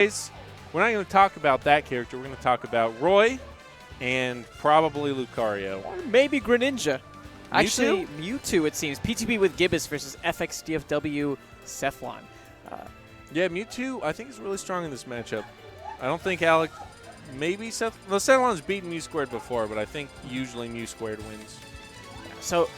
We're not going to talk about that character. We're going to talk about Roy and probably Lucario. Or maybe Greninja. Actually, Mewtwo, it seems. P2P with Gibus versus FXDFW Sethlon. Yeah, Mewtwo, I think, is really strong in this matchup. I don't think Alec, maybe Sethlon's beaten Mew Squared before, but I think usually Mew Squared wins. So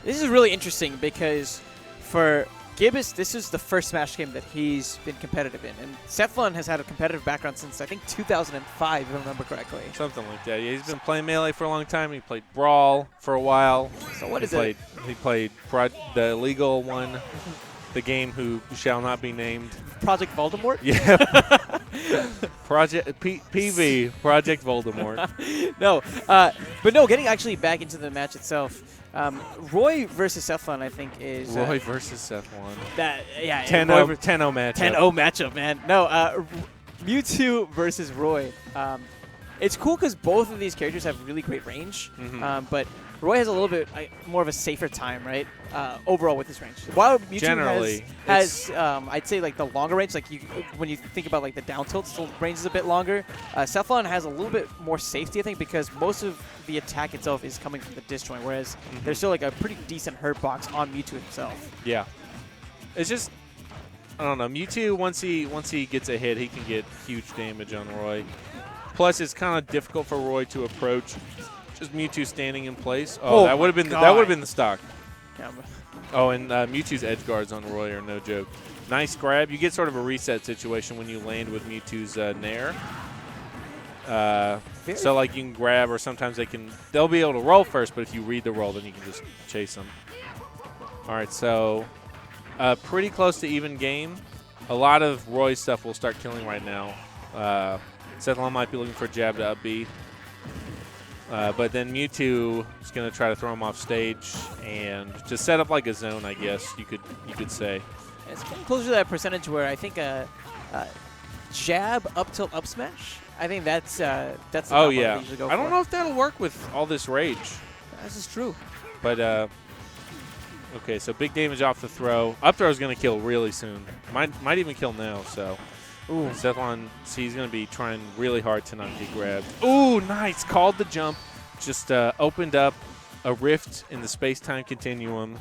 this is really interesting because for Gibus, this is the first Smash game that he's been competitive in. And Sethlon has had a competitive background since, I think, 2005, if I remember correctly. Something like that. Yeah, he's been playing Melee for a long time. He played Brawl for a while. So what is it? He played the illegal one, the game who shall not be named. Project Voldemort? Yeah. Project PV, Project Voldemort. No, but no, getting actually back into the match itself, Roy versus Sethlon, I think, is... Roy versus Sethlon. Yeah, 10-0 matchup. 10-0 matchup, man. No, Mewtwo versus Roy. It's cool because both of these characters have really great range, but Roy has a little bit more of a safer time, right? Overall with his range. While Mewtwo generally has I'd say like the longer range, like when you think about like the down tilt, still range is a bit longer. Sethlon has a little bit more safety, I think, because most of the attack itself is coming from the disjoint, whereas there's still like a pretty decent hurt box on Mewtwo himself. Yeah, it's just I don't know. Mewtwo once he gets a hit, he can get huge damage on Roy. Plus, it's kind of difficult for Roy to approach. Just Mewtwo standing in place. Oh, that would have been the stock. Yeah. Oh, and Mewtwo's edge guards on Roy are no joke. Nice grab. You get sort of a reset situation when you land with Mewtwo's Nair. So like you can grab, or sometimes they'll be able to roll first, but if you read the roll, then you can just chase them. All right, so pretty close to even game. A lot of Roy's stuff will start killing right now. Sethlon might be looking for a jab to up B. But then Mewtwo is going to try to throw him off stage and just set up like a zone, I guess you could say. It's getting closer to that percentage where I think jab up tilt up smash. I think that's the oh yeah. usually go I don't for. know if that'll work with all this rage. This is true. But okay, so big damage off the throw. Up throw is going to kill really soon. Might even kill now. So. Ooh. Sethlon, he's going to be trying really hard to not get grabbed. Ooh, nice. Called the jump. Just opened up a rift in the space-time continuum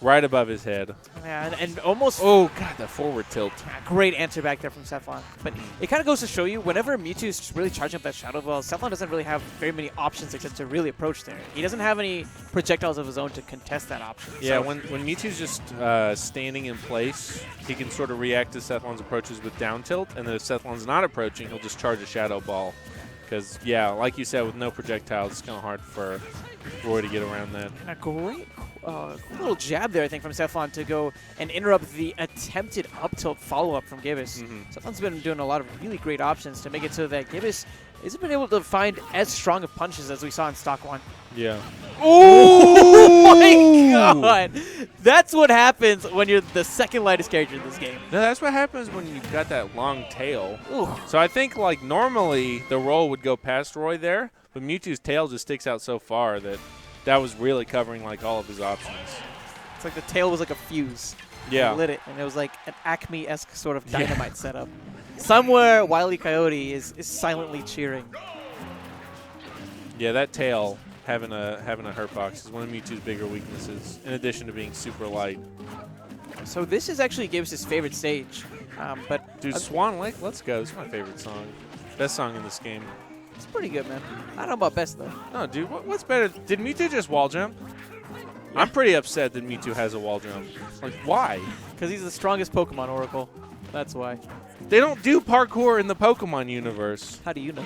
right above his head. Yeah, and almost... Oh, God, that forward tilt. Great answer back there from Sethlon. But it kind of goes to show you, whenever Mewtwo is really charging up that Shadow Ball, Sethlon doesn't really have very many options except to really approach there. He doesn't have any projectiles of his own to contest that option. Yeah, so when Mewtwo's just standing in place, he can sort of react to Sethlon's approaches with down tilt, and then if Sethlon's not approaching, he'll just charge a Shadow Ball. Because, yeah, like you said, with no projectiles, it's kind of hard for Roy to get around that. And a great little jab there, I think, from Sethlon to go and interrupt the attempted up tilt follow-up from Gibus. Sethlon's been doing a lot of really great options to make it so that Gibus isn't been able to find as strong of punches as we saw in Stock 1. Yeah. Oh my God! That's what happens when you're the second lightest character in this game. No, that's what happens when you've got that long tail. Ooh. So I think, like, normally the roll would go past Roy there, but Mewtwo's tail just sticks out so far that was really covering, like, all of his options. It's like the tail was like a fuse. Yeah. He lit it, and it was like an Acme-esque sort of dynamite setup. Somewhere, Wile E. Coyote is silently cheering. Yeah, that tail having a hurt box is one of Mewtwo's bigger weaknesses, in addition to being super light. So this is actually Gibus' favorite stage. But dude, Swan Lake, let's go. It's my favorite song. Best song in this game. It's pretty good, man. I don't know about best, though. No, dude, what's better? Did Mewtwo just wall jump? Yeah. I'm pretty upset that Mewtwo has a wall jump. Like, why? Because he's the strongest Pokemon Oracle. That's why. They don't do parkour in the Pokemon universe. How do you know?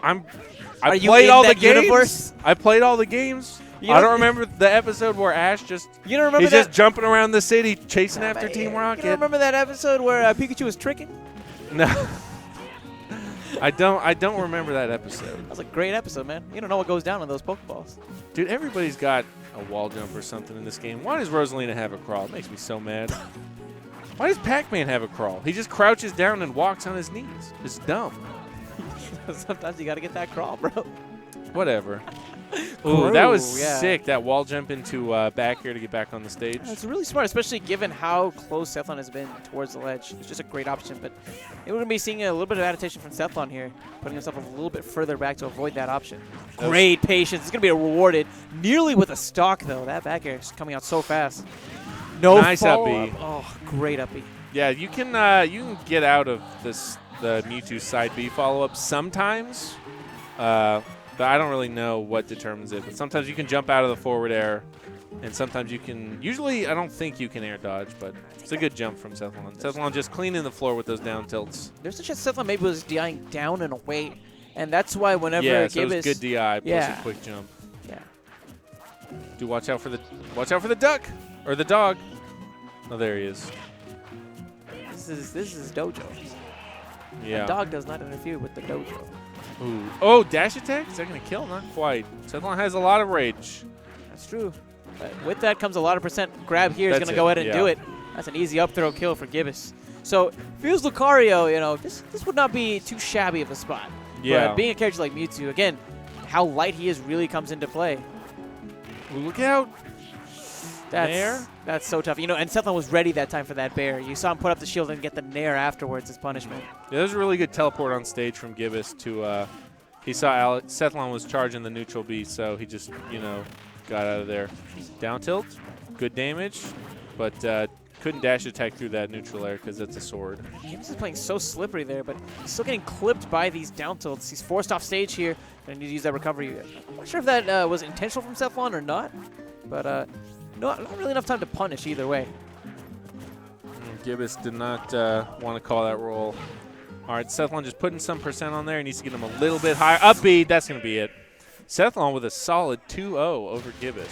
I played all the games. Universe? I played all the games. I don't remember the episode where Ash just he's just jumping around the city chasing after Team Rocket. You don't remember that episode where Pikachu was tricking? No. I don't remember that episode. That was a great episode, man. You don't know what goes down on those Pokeballs. Dude, everybody's got a wall jump or something in this game. Why does Rosalina have a crawl? It makes me so mad. Why does Pac-Man have a crawl? He just crouches down and walks on his knees. It's dumb. Sometimes you got to get that crawl, bro. Whatever. Ooh, that was yeah. sick. That wall jump into back air to get back on the stage. It's really smart, especially given how close Sethlon has been towards the ledge. It's just a great option, but we're going to be seeing a little bit of adaptation from Sethlon here, putting himself a little bit further back to avoid that option. Great patience. It's going to be rewarded nearly with a stock, though. That back air is coming out so fast. No nice up B. Oh, great up B. Yeah, you can get out of the Mewtwo side B follow-up sometimes. But I don't really know what determines it. But sometimes you can jump out of the forward air, and sometimes you can. Usually, I don't think you can air dodge, but it's a good jump from Sethlon. Sethlon just cleaning the floor with those down tilts. There's a chance Sethlon maybe was DIing down and away, and that's why whenever Gibus, so it was good DI plus a quick jump. Yeah. Do watch out for the duck or the dog. Oh, there he is. This is dojo. Yeah. The dog does not interfere with the dojo. Ooh. Oh, dash attack? Is that going to kill? Not quite. Sethlon has a lot of rage. That's true. But with that comes a lot of percent. Grab here is going to go ahead and do it. That's an easy up throw kill for Gibus. So if he was Lucario, you know, this would not be too shabby of a spot. Yeah. But being a character like Mewtwo, again, how light he is really comes into play. Ooh, look out. That's so tough. You know, and Sethlon was ready that time for that bear. You saw him put up the shield and get the nair afterwards as punishment. Yeah, there's a really good teleport on stage from Gibus to he saw Sethlon was charging the neutral B, so he just, you know, got out of there. Down tilt, good damage, but couldn't dash attack through that neutral air because it's a sword. Gibus is playing so slippery there, but he's still getting clipped by these down tilts. He's forced off stage here, and he needs to use that recovery. I'm not sure if that was intentional from Sethlon or not, but not really enough time to punish either way. Gibus did not want to call that roll. All right, Sethlon just putting some percent on there. He needs to get him a little bit higher. Up B, that's going to be it. Sethlon with a solid 2-0 over Gibus.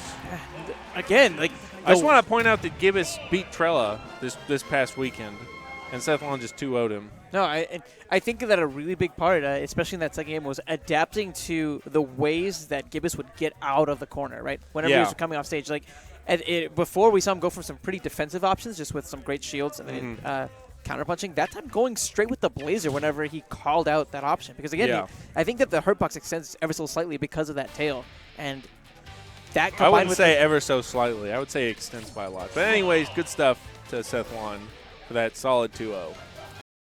Again, like I just want to point out that Gibus beat Trella this past weekend, and Sethlon just 2-0'd him. No, I think that a really big part, especially in that second game, was adapting to the ways that Gibus would get out of the corner, right? Whenever he was coming off stage. Like, before we saw him go for some pretty defensive options, just with some great shields and then counterpunching. That time going straight with the Blazer whenever he called out that option. Because, again, I think that the hurtbox extends ever so slightly because of that tail. And that combined I wouldn't with say ever so slightly. I would say it extends by a lot. But anyways, good stuff to Sethlon for that solid 2-0.